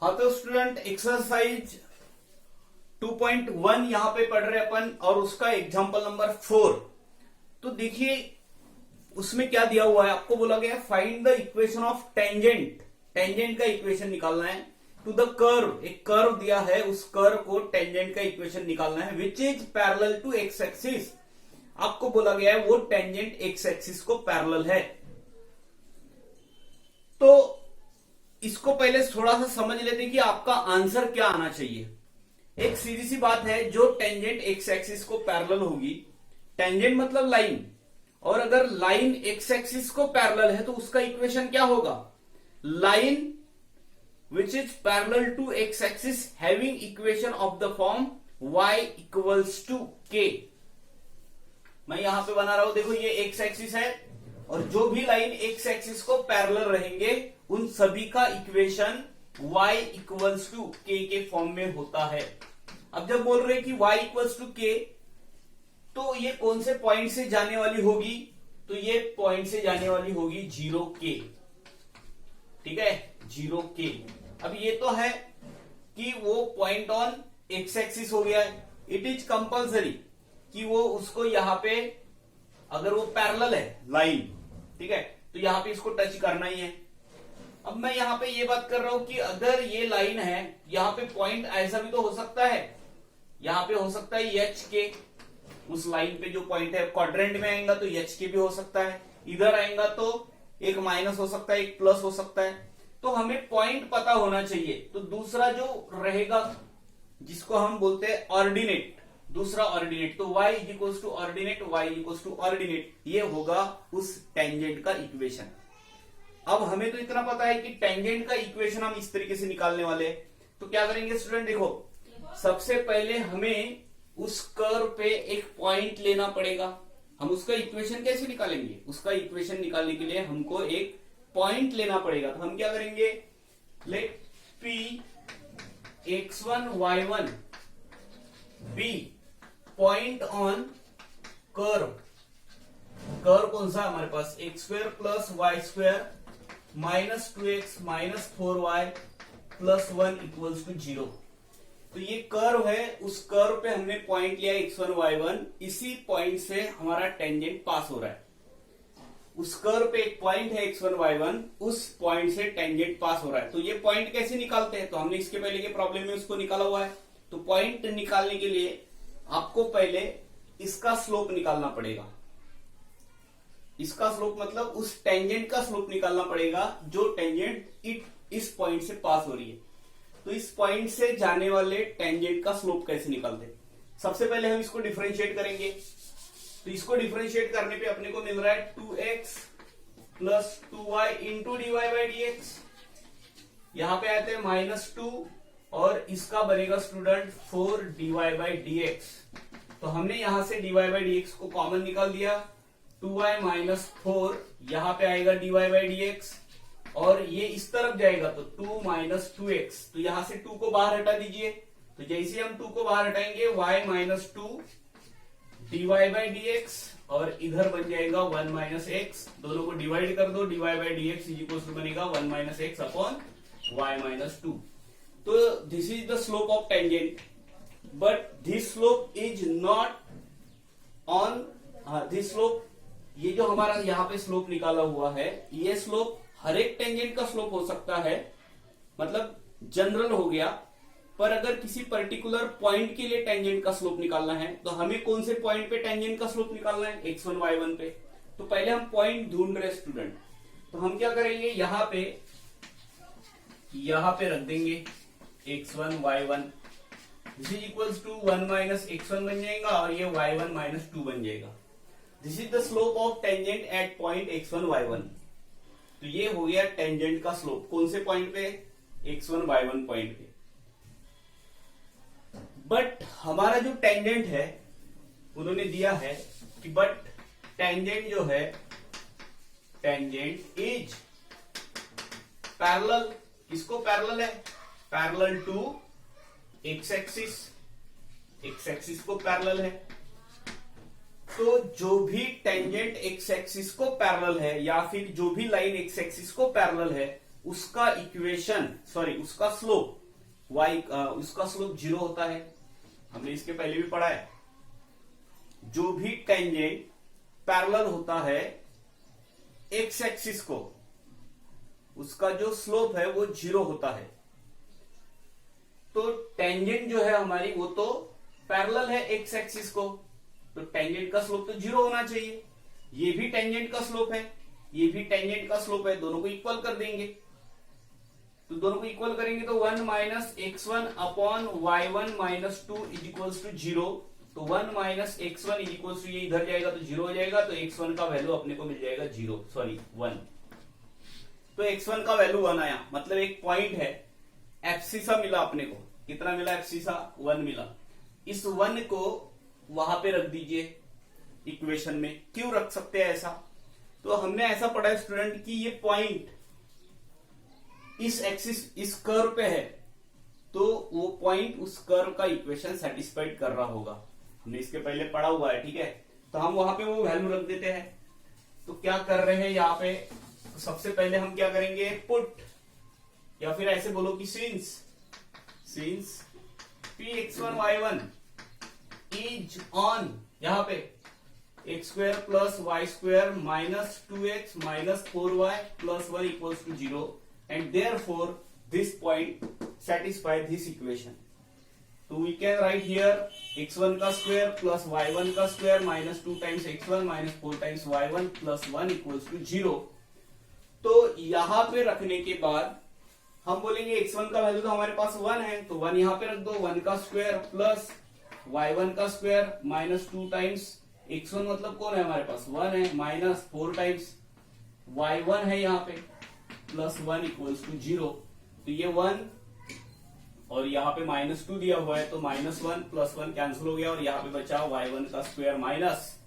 हाँ तो student exercise 2.1 यहाँ पे पढ़ रहे अपन और उसका एग्जाम्पल नंबर 4। तो देखिए उसमें क्या दिया हुआ है, आपको बोला गया find the equation of tangent. Tangent का इक्वेशन निकालना है टू द कर्व। एक कर्व दिया है, उस कर्व को टेंजेंट का इक्वेशन निकालना है which is parallel to x axis. आपको बोला गया है वो टेंजेंट एक्स एक्सिस को पैरेलल है। तो इसको पहले थोड़ा सा समझ लेते हैं कि आपका आंसर क्या आना चाहिए। एक सीधी सी बात है, जो टेंजेंट एक्स एक्सिस को पैरेलल होगी, टेंजेंट मतलब लाइन, और अगर लाइन एक्स एक्सिस को पैरेलल है तो उसका इक्वेशन क्या होगा, line which is parallel to x axis having equation of the form y equals to k। मैं यहां पे बना रहा हूं, देखो ये एक्स एक्सिस है और जो भी लाइन एक्स एक्सिस को पैरेलल रहेंगे उन सभी का equation y equals to k के फॉर्म में होता है। अब जब बोल रहे हैं कि y इक्वल्स टू k, तो ये कौन से पॉइंट से जाने वाली होगी, तो ये पॉइंट से जाने वाली होगी 0k। ठीक है, 0k। अब ये तो है कि वो पॉइंट ऑन एक्स एक्सिस हो गया है, इट इज कंपल्सरी कि वो उसको यहां पे, अगर वो पैरेलल है लाइन, ठीक है, तो यहां पे इसको टच करना ही है। अब मैं यहां पे ये बात कर रहा हूं कि अगर ये लाइन है, यहां पे पॉइंट ऐसा भी तो हो सकता है, यहां पे हो सकता है एच के, उस लाइन पे जो पॉइंट है क्वाड्रेंट में आएगा तो एच के भी हो सकता है, इधर आएगा तो एक माइनस हो सकता है, एक प्लस हो सकता है। तो हमें पॉइंट पता होना चाहिए। तो दूसरा जो रहेगा जिसको हम बोलते हैं ऑर्डिनेट, दूसरा ऑर्डिनेट, तो y is equal to ordinate, y equal to ordinate, ये होगा उस टेंजेंट का इक्वेशन। अब हमें तो इतना पता है कि टेंजेंट का इक्वेशन हम इस तरीके से निकालने वाले हैं। तो क्या करेंगे स्टूडेंट, देखो सबसे पहले हमें उस कर्व पे एक पॉइंट लेना पड़ेगा। हम उसका इक्वेशन कैसे निकालेंगे, उसका इक्वेशन निकालने के लिए हमको एक पॉइंट लेना पड़ेगा। तो हम क्या करेंगे, let p x1 y1 b point on curve. Curve कौन सा हमारे पास, X square plus Y square minus 2x minus 4y plus 1 equals to 0। तो ये कर्व है, उस कर्व पे हमने पॉइंट लिया x1 y1, इसी पॉइंट से हमारा टेंजेंट पास हो रहा है। उस कर्व पे एक पॉइंट है x1 y1, उस पॉइंट से टेंजेंट पास हो रहा है। तो ये पॉइंट कैसे निकालते हैं, तो हमने इसके पहले के प्रॉब्लम में उसको निकाला हुआ है। तो पॉइंट निकालने के लिए आपको पहले इसका स्लोप निकालना पड़ेगा। इसका स्लोप मतलब उस टेंजेंट का स्लोप निकालना पड़ेगा जो टेंजेंट इस पॉइंट से पास हो रही है। तो इस पॉइंट से जाने वाले टेंजेंट का स्लोप कैसे निकालते हैं, सबसे पहले हम इसको डिफरेंशिएट करेंगे। तो इसको डिफरेंशिएट करने पे अपने को मिल रहा है 2x plus 2y into dy by dx। यहां पे आते हैं -2 और इसका बनेगा स्टूडेंट 4 dy बाई dx। तो हमने यहां से dy बाई dx को कॉमन निकाल दिया, 2y माइनस 4 यहां पे आएगा dy बाई dx, और ये इस तरफ जाएगा तो 2 माइनस 2x। तो यहां से 2 को बाहर हटा दीजिए। तो जैसे हम 2 को बाहर हटाएंगे y minus 2 dy by dx, और इधर बन जाएगा 1 माइनस x। दोनों को डिवाइड कर दो, dy by dx is equal to बनेगा 1 minus x upon y minus 2। तो this is the slope of tangent, but this slope is not on this slope. ये जो हमारा यहाँ पे स्लोप निकाला हुआ है, ये स्लोप हर एक टेंजेंट का स्लोप हो सकता है, मतलब जनरल हो गया। पर अगर किसी पर्टिकुलर पॉइंट के लिए टेंजेंट का स्लोप निकालना है तो हमें कौन से पॉइंट पे टेंजेंट का स्लोप निकालना है, x1 y1 पे। तो पहले हम पॉइंट ढूंढ रहे स्टूडेंट। तो हम क्या करेंगे, यहां पे रख देंगे x1 y1, this is equals to 1 minus x1 बन जाएगा और ये y1 माइनस 2 बन जाएगा। This is the slope of tangent at point x1 y1। तो ये हो गया टेंजेंट का स्लोप, कौन से पॉइंट पे, x1 y1 पॉइंट पे। बट हमारा जो टेंजेंट है उन्होंने दिया है कि बट टेंजेंट जो है, टेंजेंट इज पैरेलल, किसको पैरेलल है, parallel to x axis, X axis को पैरेलल है। तो जो भी टेंजेंट एक्स एक्सिस को पैरेलल है, या फिर जो भी लाइन एक्स एक्सिस को पैरेलल है, उसका इक्वेशन उसका स्लोप उसका स्लोप 0 होता है। हमने इसके पहले भी पढ़ा है, जो भी टेंजेंट पैरेलल होता है एक्स एक्सिस को, उसका जो स्लोप है वो 0 होता है। तो टेंजेंट जो है हमारी वो तो पैरेलल है एक्स एक्सिस को, तो टेंजेंट का स्लोप तो 0 होना चाहिए। ये भी टेंजेंट का स्लोप है, ये भी टेंजेंट का स्लोप है, दोनों को इक्वल कर देंगे। तो दोनों को इक्वल करेंगे तो 1 minus x1 upon y1 minus 2 is equals to 0। तो 1 minus x1 is equals to, ये इधर जाएगा तो 0 हो जाएगा, तो x1 का वैल्यू अपने को मिल जाएगा 1। तो x1 का वैल्यू 1 आया, मतलब एक पॉइंट है एब्सिसा मिला अपने को। कितना मिला एब्सिसा? 1 मिला। इस 1 को वहां पे रख दीजिए इक्वेशन में। क्यों रख सकते हैं ऐसा? तो हमने ऐसा पढ़ा है स्टूडेंट कि ये पॉइंट इस एक्सिस, इस कर्व पे है, तो वो पॉइंट उस कर्व का इक्वेशन सेटिस्फाइड कर रहा होगा। हमने इसके पहले पढ़ा हुआ है, ठीक है। तो हम वहां पे वो वैल्यू रख देते हैं। तो क्या कर रहे हैं यहाँ पे? तो सबसे पहले हम क्या करेंगे? पुट, या फिर ऐसे बोलो कि since px1 y1 is on, यहाँ पे X square plus Y square minus 2x minus 4y plus 1 equals to 0 and therefore this point satisfy this equation. So we can write here x1 का square plus y1 का square minus 2 times x1 minus 4 times y1 plus 1 equals to 0. तो यहां पे रखने के बाद हम बोलेंगे x1 का वैल्यू तो हमारे पास 1 है, तो 1 यहां पे रख दो। 1 का स्क्वायर प्लस y1 का स्क्वायर माइनस 2 टाइम्स x1 मतलब कौन है हमारे पास? 1 है, माइनस 4 टाइम्स y1 है यहाँ पे प्लस 1 इक्वल्स टू 0। तो ये 1 और यहाँ पे माइनस 2 दिया हुआ है, तो माइनस 1 प्लस 1 कैंसिल हो गया, और यहाँ पे बचा y1 का square minus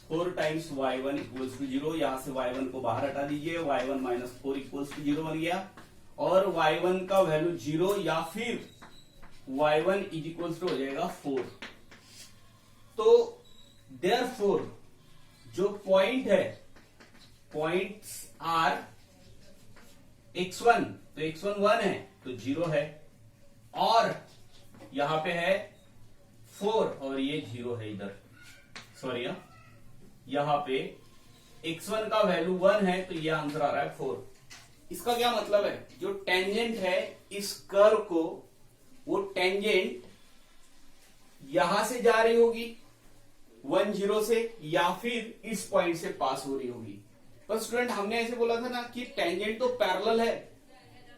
4 times y1 equals to 0। यहाँ से y1 को बाहर हटा दीजिए, y1 माइनस 4 इक्वल्स टू 0 बन गया, और y1 का वैल्यू 0 या फिर y1 इज इक्वल्स टू हो जाएगा 4। तो देयरफॉर जो पॉइंट है, पॉइंट्स आर x1, तो x1 1 है तो 0 है, और यहां पे है 4 और ये 0 है इधर, सॉरी, यहां पे x1 का वैल्यू 1 है तो ये आंसर आ रहा है 4। इसका क्या मतलब है? जो टेंजेंट है इस कर्व को, वो टेंजेंट यहां से जा रही होगी 1 0 से, या फिर इस पॉइंट से पास हो रही होगी। पर स्टूडेंट हमने ऐसे बोला था ना कि टेंजेंट तो पैरेलल है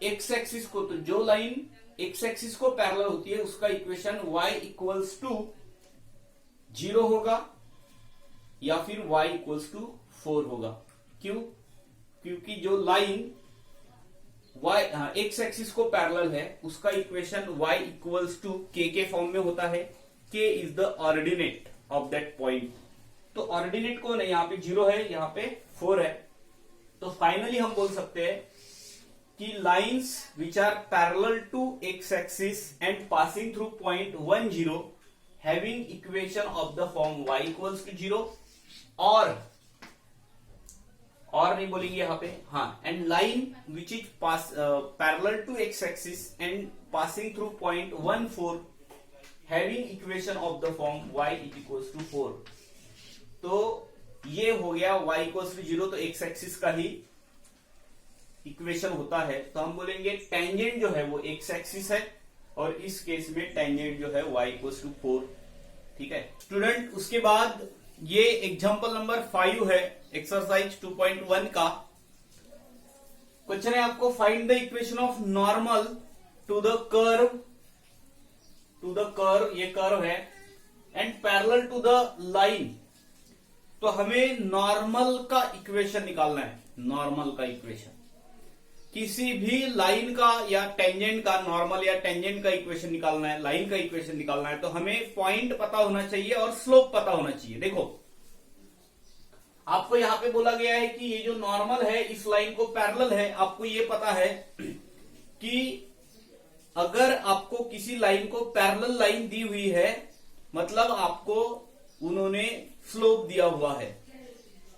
एक्स एक्सिस को, तो जो लाइन एक्स एक्सिस को पैरेलल होती है उसका इक्वेशन y इक्वल्स टू 0 होगा या फिर y इक्वल्स टू 4 होगा। क्यों? क्योंकि जो लाइन एक्स एक्सिस को पैरेलल है उसका equation y equals to k के फॉर्म में होता है। k is the ordinate of that point. तो ऑर्डिनेट कौन है? यहाँ पे 0 है, यहाँ पे 4 है। तो फाइनली हम बोल सकते हैं कि lines which are parallel to x axis and passing through point 1 0 having equation of the form y equals to 0, और नहीं बोलेंगे यहाँ पे, हाँ, and line which is parallel to x axis and passing through point 1 4 having equation of the form y is equals to 4। तो ये हो गया y इक्वल्स टू 0, तो एक्स एक्सिस का ही इक्वेशन होता है। तो हम बोलेंगे टेंजेंट जो है वो एक्स एक्सिस है, और इस केस में टेंजेंट जो है y इक्वल्स टू 4। ठीक है स्टूडेंट, उसके बाद ये एग्जांपल नंबर 5 है एक्सरसाइज 2.1 का। क्वेश्चन है आपको, find the equation of normal to the curve, ये कर्व है, and parallel to the line. तो हमें नॉर्मल का इक्वेशन निकालना है। नॉर्मल का इक्वेशन, किसी भी लाइन का या टेंजेंट का, नॉर्मल या टेंजेंट का इक्वेशन निकालना है, लाइन का इक्वेशन निकालना है, तो हमें पॉइंट पता होना चाहिए और स्लोप पता होना चाहिए। देखो आपको यहां पे बोला गया है कि ये जो नॉर्मल है इस लाइन को पैरेलल है। आपको ये पता है कि अगर आपको किसी लाइन को पैरेलल लाइन दी हुई है, मतलब आपको उन्होंने स्लोप दिया हुआ है।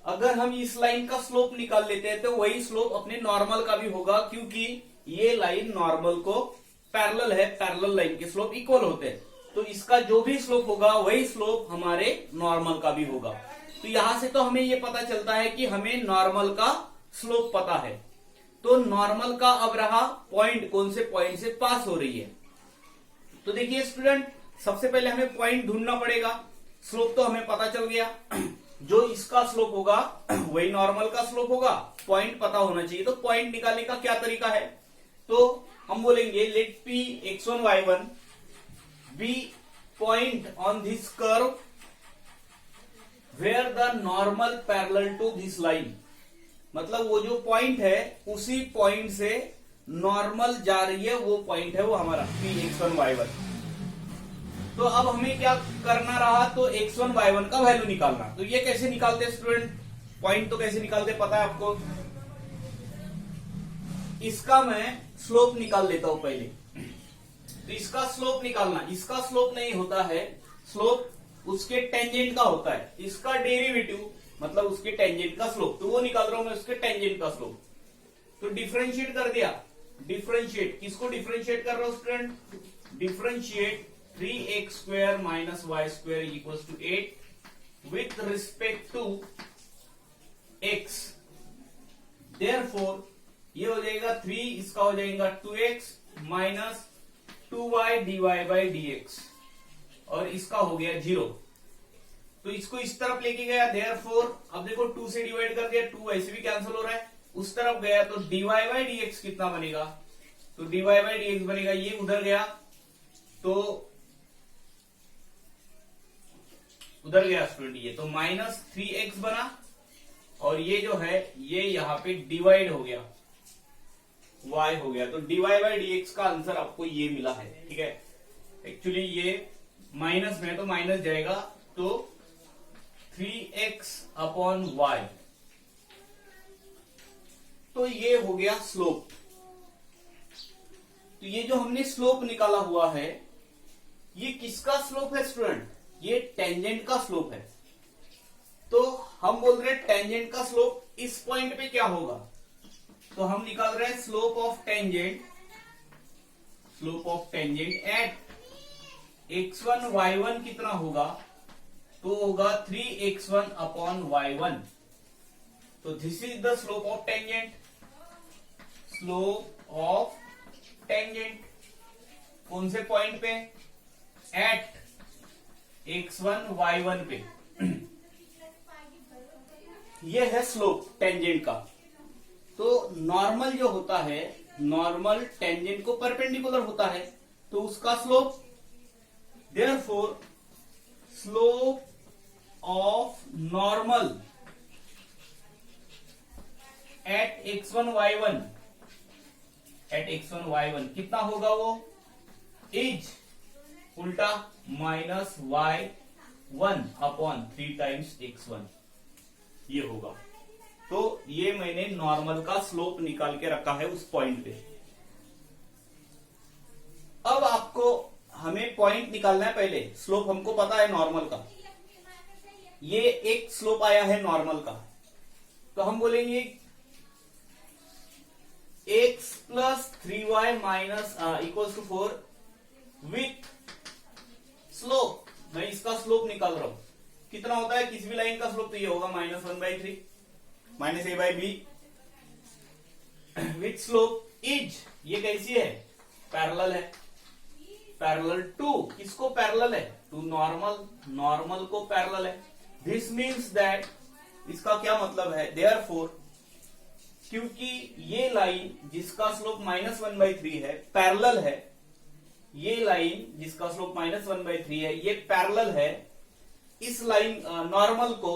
अगर हम इस लाइन का स्लोप निकाल लेते हैं तो वही स्लोप अपने नॉर्मल का भी होगा, क्योंकि ये लाइन नॉर्मल को पैरेलल है, पैरेलल लाइन के स्लोप इक्वल होते हैं। तो इसका जो भी स्लोप होगा वही स्लोप हमारे नॉर्मल का भी होगा। तो यहां से तो हमें ये पता चलता है कि हमें नॉर्मल का स्लोप पता है। तो नॉर्मल का अब रहा पॉइंट, कौन से पॉइंट से पास हो रही है। तो देखिए स्टूडेंट, सबसे पहले हमें पॉइंट ढूंढना पड़ेगा। स्लोप तो हमें पता चल गया, जो इसका स्लोप होगा वही नॉर्मल का स्लोप होगा, पॉइंट पता होना चाहिए। तो पॉइंट निकालने का क्या तरीका है, तो हम बोलेंगे let P x1 y1 be point on this curve where the normal parallel to this line. मतलब वो जो पॉइंट है उसी पॉइंट से नॉर्मल जा रही है, वो पॉइंट है वो हमारा P x1 y1। तो अब हमें क्या करना रहा, तो x1 y1 का वैल्यू निकालना। तो ये कैसे निकालते स्टूडेंट, पॉइंट तो कैसे निकालते पता है आपको। इसका मैं स्लोप निकाल लेता हूं पहले। तो इसका स्लोप निकालना, इसका स्लोप नहीं होता है, स्लोप उसके टेंजेंट का होता है। इसका डेरिवेटिव मतलब उसके टेंजेंट का स्लोप, तो वो निकाल रहा हूं मैं उसके टेंजेंट का स्लोप। तो डिफरेंशिएट कर दिया, डिफरेंशिएट किसको डिफरेंशिएट कर रहा हूं student, differentiate 3x² minus y² equal to 8 with respect to x। Therefore ये हो जाएगा 3, इसका हो जाएगा 2x minus 2y dy by dx, और इसका हो गया 0। तो इसको इस तरफ लेके गया, देयरफॉर अब देखो 2 से डिवाइड कर दिया, 2 ऐसे भी कैंसिल हो रहा है, उस तरफ गया तो dy बाई dx कितना बनेगा, तो dy बाई dx बनेगा, ये उधर गया तो उधर गया स्टूडेंट, ये तो माइनस 3x बना, और ये जो है ये यहाँ पे डिवाइड हो गया, y हो गया। तो dy बाई dx का आंसर आपको ये मिला है, ठीक है। एक्चुअली ये माइनस में तो माइनस जाएगा, तो 3x अपॉन y। तो ये हो गया स्लोप। तो ये जो हमने स्लोप निकाला हुआ है, ये किसका स्लोप है स्टूडेंट, ये टेंजेंट का स्लोप है। तो हम बोल रहे हैं टेंजेंट का स्लोप इस पॉइंट पे क्या होगा, तो हम निकाल रहे हैं slope of tangent, slope of tangent at x1 y1 कितना होगा, तो होगा 3x1 अपॉन y1। तो this is the slope of tangent, slope of tangent कौन से पॉइंट पे, एट x1 y1 पे। ये है स्लोप टेंजेंट का। तो नॉर्मल जो होता है, नॉर्मल टेंजेंट को परपेंडिकुलर होता है, तो उसका slope, therefore slope of normal at x1 y1, at x1 y1 कितना होगा, वो इज उल्टा minus y1 upon 3 times x1, ये होगा। तो ये मैंने नॉर्मल का स्लोप निकाल के रखा है उस पॉइंट पे। अब आपको हमें पॉइंट निकालना है, पहले स्लोप हमको पता है नॉर्मल का, ये एक स्लोप आया है नॉर्मल का, तो हम बोलेंगे x plus 3y minus equals to 4 with slope. मैं इसका स्लोप निकाल रहा हूं, कितना होता है किसी भी लाइन का स्लोप, तो ये होगा -1/3 minus a by B with slope is, ये कैसी है, पैरेलल है, पैरेलल टू, किसको पैरेलल है, टू नॉर्मल, नॉर्मल को पैरेलल है। दिस मीन्स दैट, इसका क्या मतलब है, देयरफॉर क्योंकि ये लाइन जिसका स्लोप -1/3 है पैरेलल है, ये लाइन जिसका स्लोप -1/3 है ये पैरेलल है इस लाइन नॉर्मल को,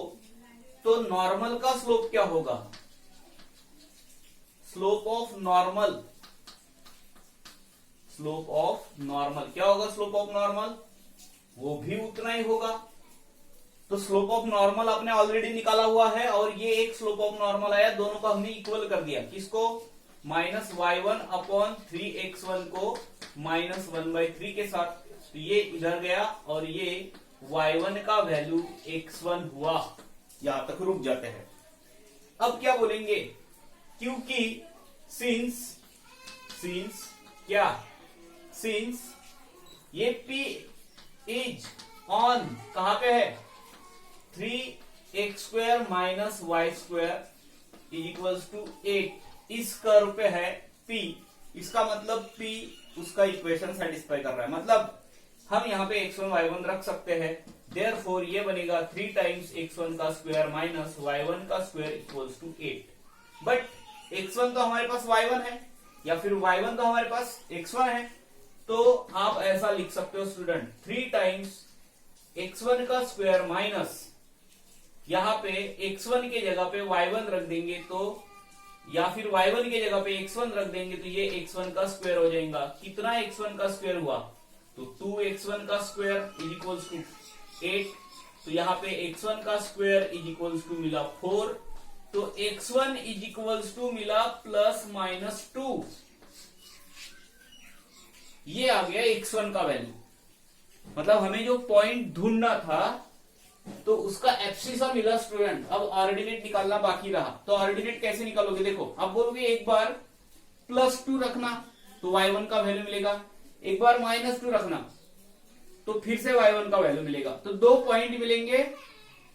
तो नॉर्मल का स्लोप क्या होगा, slope of normal, slope of normal क्या होगा, स्लोप ऑफ नॉर्मल वो भी उतना ही होगा। तो स्लोप ऑफ नॉर्मल आपने ऑलरेडी निकाला हुआ है, और ये एक स्लोप ऑफ नॉर्मल आया, दोनों को हमने इक्वल कर दिया, किसको, -y1 अपॉन 3x1 को -1/3 के साथ। तो ये इधर गया, और ये y1 का वैल्यू x1 हुआ, यहां तक रुक जाते हैं। अब क्या बोलेंगे, क्योंकि सिंस क्या, सिंस ये P इज ऑन कहां पे है, 3x² minus y² is equals to 8 इस कर्व पे है P, इसका मतलब P उसका इक्वेशन सेटिस्फाई कर रहा है, मतलब हम यहाँ पे x1 y1 रख सकते हैं। देयरफॉर ये बनेगा 3 टाइम्स x1 का स्क्वायर माइनस y1 का square equals to 8। But x1 तो हमारे पास y1 है, या फिर y1 तो हमारे पास x1 है, तो आप ऐसा लिख सकते हो स्टूडेंट, 3 टाइम्स x1 का स्क्वायर माइनस यहाँ पे x1 के जगह पे y1 रख देंगे तो, या फिर y1 के जगह पे x1 रख देंगे तो ये x1 का स्क्वायर हो जाएगा। कितना x1 का स्क्वायर हुआ, तो 2x1 का स्क्वायर इज इक्वल्स टू 8, तो यहाँ पे x1 का स्क्वायर इज इक्वल्स टू मिला 4, तो x1 इज इक्वल्स टू मिला प्लस माइनस 2, ये आ गया x1 का वैल्यू। मतलब हमें जो पॉइंट ढूंढना था तो उसका एब्सिसा मिला स्टूडेंट। अब ऑर्डिनेट निकालना बाकी रहा, तो ऑर्डिनेट कैसे निकालोगे, देखो अब बोलोगे एक बार +2 रखना तो y1 का वैल्यू मिलेगा, एक बार -2 रखना तो फिर से y1 का वैल्यू मिलेगा, तो 2 पॉइंट मिलेंगे।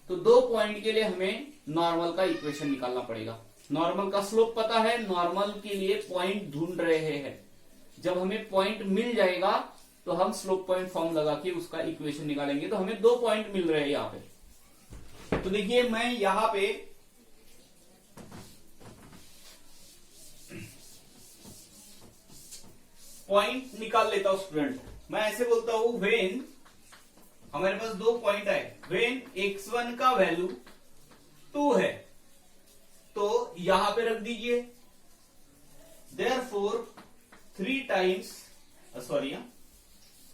तो 2 पॉइंट के लिए हमें नॉर्मल का इक्वेशन निकालना पड़ेगा। नॉर्मल का स्लोप पता है, नॉर्मल के लिए पॉइंट ढूंढ रहे हैं। जब हमें पॉइंट मिल जाएगा तो हम स्लोप पॉइंट फॉर्म लगा के उसका इक्वेशन निकालेंगे। तो हमें 2 पॉइंट मिल रहे हैं यहाँ पे। तो देखिए मैं यहां पे पॉइंट निकाल लेता हूं स्टूडेंट। मैं ऐसे बोलता हूं, व्हेन हमारे पास 2 पॉइंट है, व्हेन x1 का वैल्यू 2 है तो यहां पे रख दीजिए, देयरफॉर 3 टाइम्स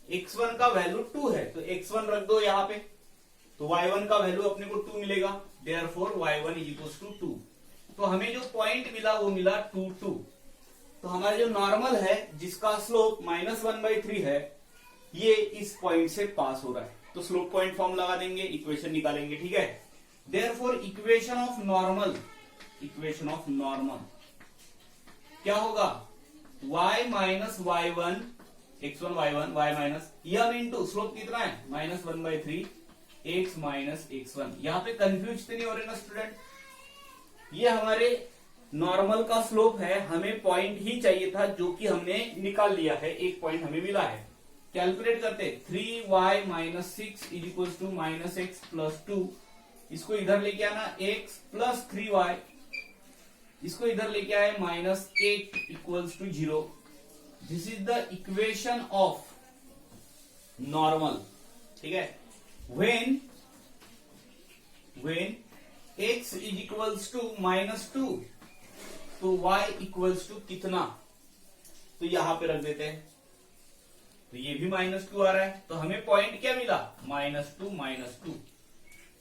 x1 का वैल्यू 2 है तो x1 रख दो यहां पे, तो y1 का वैल्यू अपने को 2 मिलेगा, therefore y1 is equals to 2। तो हमें जो पॉइंट मिला वो मिला 2 2। तो हमारा जो नॉर्मल है जिसका स्लोप -1/3 है, ये इस पॉइंट से पास हो रहा है, तो स्लोप पॉइंट फॉर्म लगा देंगे, इक्वेशन निकालेंगे, ठीक है। देयरफॉर इक्वेशन ऑफ नॉर्मल क्या होगा, y minus y1 x1 y1 y minus M into slope कितना है -1/3 x माइनस x1। यहाँ पे कंफ्यूज तो नहीं हो रहे ना स्टूडेंट, ये हमारे नॉर्मल का स्लोप है, हमें पॉइंट ही चाहिए था जो कि हमने निकाल लिया है, एक पॉइंट हमें मिला है। कैलकुलेट करते 3y minus 6 is equal to -x plus 2, इसको इधर लेके आना x प्लस 3y, इसको इधर लेके आए -8 equals to 0। This is the equation of normal, ठीक है। When x is equals to -2 तो y इक्वल्स टू कितना, तो यहां पे रख देते हैं, तो ये भी -2 आ रहा है, तो हमें पॉइंट क्या मिला -2।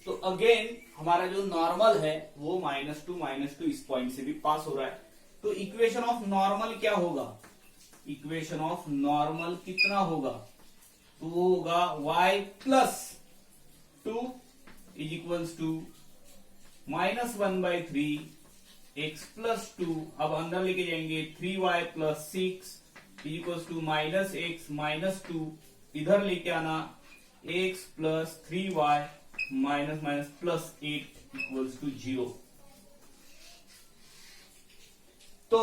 तो अगेन हमारा जो नॉर्मल है वो -2 इस पॉइंट से भी पास हो रहा है। तो इक्वेशन ऑफ नॉर्मल क्या होगा, इक्वेशन ऑफ नॉर्मल कितना होगा, तो वो होगा y plus 2 is equals to -1/3 x plus 2, अब अंदर लेके जाएंगे 3y plus 6 is equals to -x minus 2, इधर लेके आना x plus 3y minus plus 8 equals to 0। तो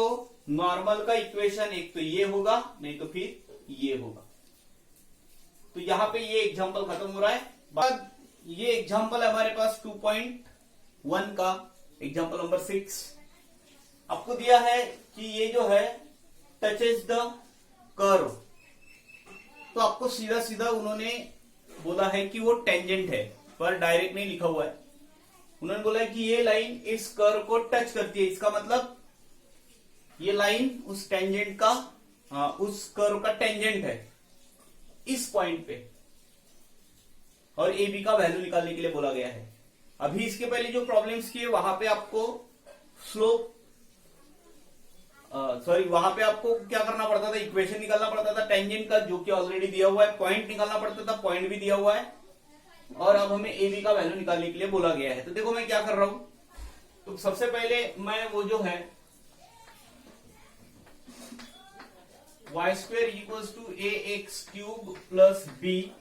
नॉर्मल का इक्वेशन एक तो ये होगा, नहीं तो फिर ये होगा। तो यहां पे ये एग्जांपल खत्म हो रहा है। बाद ये एग्जांपल है हमारे पास 2.1 का एग्जांपल नंबर 6। आपको दिया है कि ये जो है टचेस द कर्व, तो आपको सीधा सीधा उन्होंने बोला है कि वो टेंजेंट है, पर डायरेक्ट नहीं लिखा हुआ है। उन्होंने बोला है कि ये लाइन इस कर्व को टच करती है, इसका मतलब ये लाइन उस टेंजेंट का, उस कर्व का टेंजेंट है इस पॉइंट पे, और ए बी का वैल्यू निकालने के लिए बोला गया है। अभी इसके पहले जो प्रॉब्लम्स किए वहां पे आपको स्लोप वहां पे आपको क्या करना पड़ता था, इक्वेशन निकालना पड़ता था टेंजेंट का, जो कि ऑलरेडी दिया हुआ है, पॉइंट निकालना पड़ता था, पॉइंट भी दिया हुआ है, और अब हमें ए बी का वैल्यू निकालने के लिए बोला गया है। तो देखो मैं क्या कर रहा हूं, तो सबसे पहले मैं वो जो है y square equals to a x cube plus b,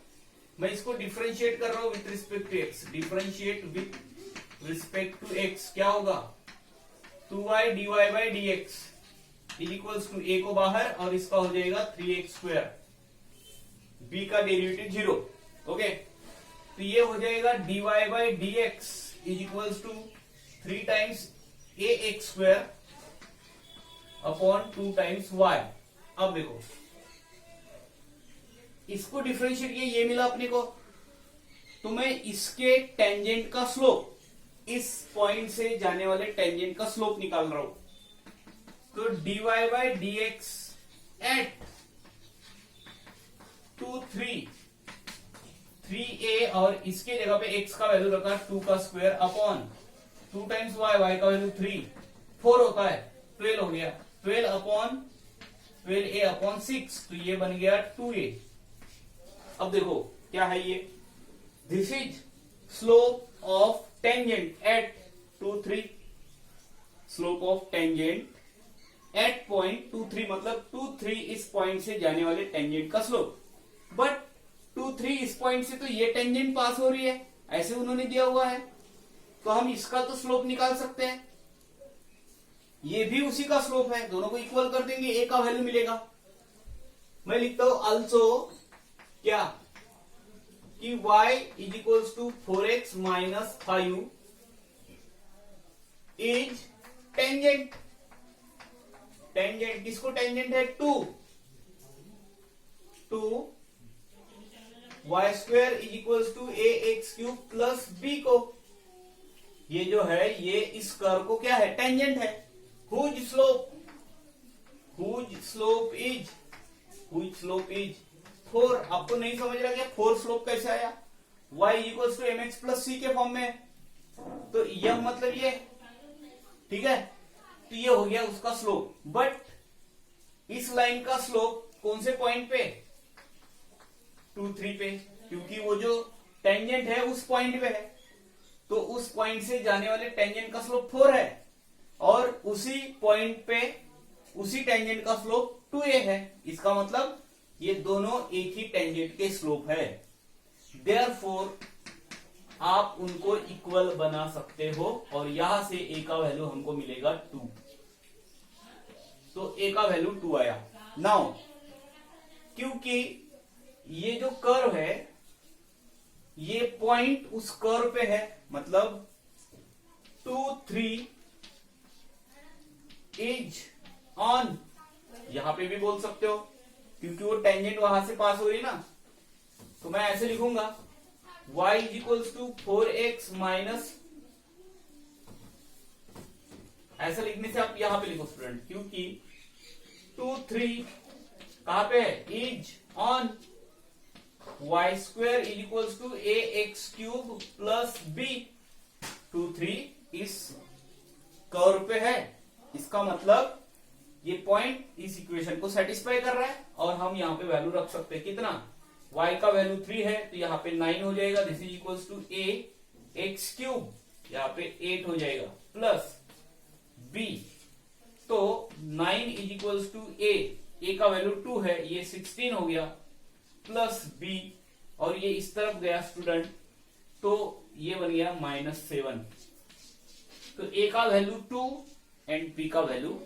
मैं इसको डिफरेंशिएट कर रहा हूं with respect to x. Differentiate with respect to x क्या होगा, 2y dy by d x is equals to a को बाहर और इसका हो जाएगा 3x स्क्वायर, b का डेरिवेटिव 0। ओके, तो ये हो जाएगा dy by d x is equals to 3 times a x square upon 2 times y। अब देखो इसको डिफरेंशिएट किया, ये मिला अपने को, तो मैं इसके टेंजेंट का स्लोप, इस पॉइंट से जाने वाले टेंजेंट का स्लोप निकाल रहा हूं। तो dy by d x at 2 3a और इसके जगह पे x का वैल्यू रखा 2 का स्क्वायर अपॉन 2 टाइम्स y का वैल्यू 3 4 होता है 12 हो गया, 12 अपॉन 12a अपॉन 6, तो ये बन गया 2a। अब देखो क्या है ये, this is slope of tangent at 2 3, slope of tangent at point 2 3, मतलब 2 3 इस पॉइंट से जाने वाले टेंजेंट का स्लोप। बट 2 3 इस पॉइंट से तो ये टेंजेंट पास हो रही है, ऐसे उन्होंने दिया हुआ है, तो हम इसका तो स्लोप निकाल सकते हैं, ये भी उसी का स्लोप है, दोनों को इक्वल कर देंगे, ए का वैल्यू मिलेगा। मैं लिखता हूं अल्सो क्या कि y is equals to 4x minus 5 is tangent. Tangent किसको टेंजेंट है, 2 y square is equals to a x cube plus b को, ये जो है ये इस कर्व को क्या है, टेंजेंट है। Whose slope is 4। आपको नहीं समझ रहा क्या 4 स्लोप कैसे आया, y equals to m x plus c के फॉर्म में, तो यह मतलब ये, ठीक है, तो ये हो गया उसका स्लोप। बट इस लाइन का स्लोप कौन से पॉइंट पे, 2 3 पे, क्योंकि वो जो टेंजेंट है उस पॉइंट पे है, तो उस पॉइंट से जाने वाले टेंजेंट का स्लोप 4 है और उसी पॉइंट पे उसी टेंजेंट का स्लोप 2a है। इसका मतलब ये दोनों एक ही टेंजेंट के स्लोप है, देयरफॉर आप उनको इक्वल बना सकते हो और यहां से a का वैल्यू हमको मिलेगा 2, तो a का वैल्यू 2 आया। नाउ क्योंकि ये जो कर्व है ये पॉइंट उस कर्व पे है, मतलब 2 3 इज ऑन, यहां पे भी बोल सकते हो क्योंकि वो टेंजेंट वहां से पास हो रही ना, तो मैं ऐसे लिखूंगा y is equals to 4x minus, ऐसा लिखने से आप यहां पे लिखो स्टूडेंट, क्योंकि 2 3 कहां पे है, is on y square is equals to a x cube plus b, 2 3 इस कर्व पे है, इसका मतलब ये पॉइंट इस इक्वेशन को सेटिस्फाई कर रहा है और हम यहाँ पे वैल्यू रख सकते हैं कितना, y का वैल्यू 3 है तो यहाँ पे 9 हो जाएगा, this is equals to a x cube, यहाँ पे 8 हो जाएगा प्लस b, तो 9 इज इक्वल्स टू a का वैल्यू 2 है, ये 16 हो गया प्लस b और ये इस तरफ गया स्टूडेंट, तो ये बन गया -7। तो a का वैल्यू 2 एंड b का वैल्यू